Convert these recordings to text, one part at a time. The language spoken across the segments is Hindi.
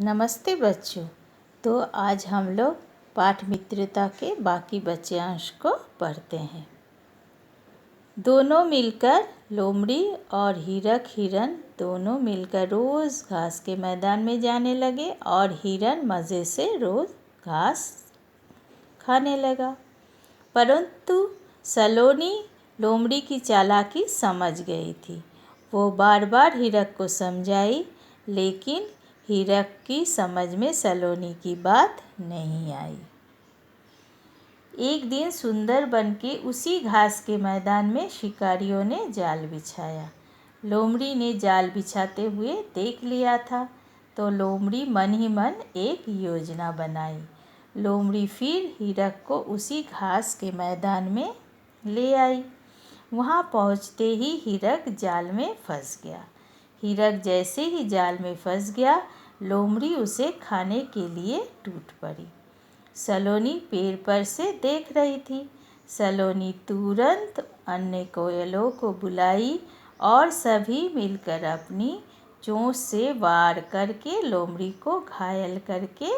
नमस्ते बच्चों। तो आज हम लोग पाठ मित्रता के बाकी बचे अंश को पढ़ते हैं। दोनों मिलकर लोमड़ी और हीरक हिरन दोनों मिलकर रोज़ घास के मैदान में जाने लगे और हिरन मज़े से रोज़ घास खाने लगा। परंतु सलोनी लोमड़ी की चालाकी समझ गई थी। वो बार बार हीरक को समझाई, लेकिन हीरक की समझ में सलोनी की बात नहीं आई। एक दिन सुंदर बन के उसी घास के मैदान में शिकारियों ने जाल बिछाया। लोमड़ी ने जाल बिछाते हुए देख लिया था, तो लोमड़ी मन ही मन एक योजना बनाई। लोमड़ी फिर हीरक को उसी घास के मैदान में ले आई। वहाँ पहुँचते ही हीरक जाल में फंस गया। हीरक जैसे ही जाल में फंस गया, लोमड़ी उसे खाने के लिए टूट पड़ी। सलोनी पेड़ पर से देख रही थी। सलोनी तुरंत अन्य कोयलों को बुलाई और सभी मिलकर अपनी चोंच से वार करके लोमड़ी को घायल करके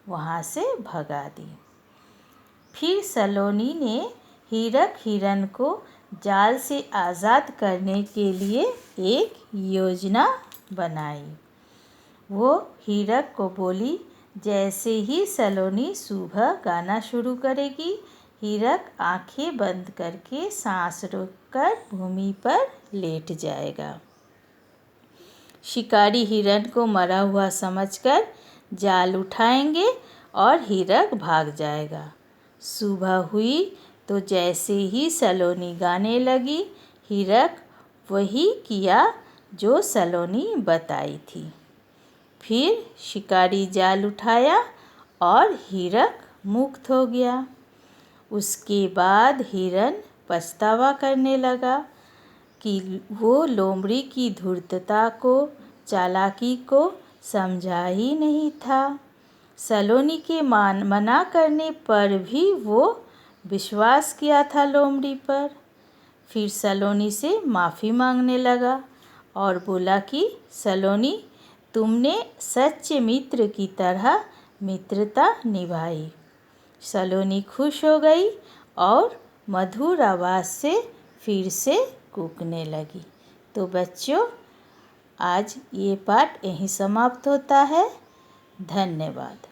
वहाँ से भगा दी। फिर सलोनी ने हीरक हिरन को जाल से आज़ाद करने के लिए एक योजना बनाई। वो हीरक को बोली, जैसे ही सलोनी सुबह गाना शुरू करेगी, हीरक आंखें बंद करके सांस रोककर भूमि पर लेट जाएगा। शिकारी हिरन को मरा हुआ समझकर जाल उठाएंगे और हीरक भाग जाएगा। सुबह हुई तो जैसे ही सलोनी गाने लगी, हीरक वही किया जो सलोनी बताई थी। फिर शिकारी जाल उठाया और हीरक मुक्त हो गया। उसके बाद हिरन पछतावा करने लगा कि वो लोमड़ी की धूर्तता को, चालाकी को समझा ही नहीं था। सलोनी के मना करने पर भी वो विश्वास किया था लोमड़ी पर। फिर सलोनी से माफ़ी मांगने लगा और बोला कि सलोनी, तुमने सच्चे मित्र की तरह मित्रता निभाई। सलोनी खुश हो गई और मधुर आवाज़ से फिर से कूकने लगी। तो बच्चों, आज ये पाठ यहीं समाप्त होता है। धन्यवाद।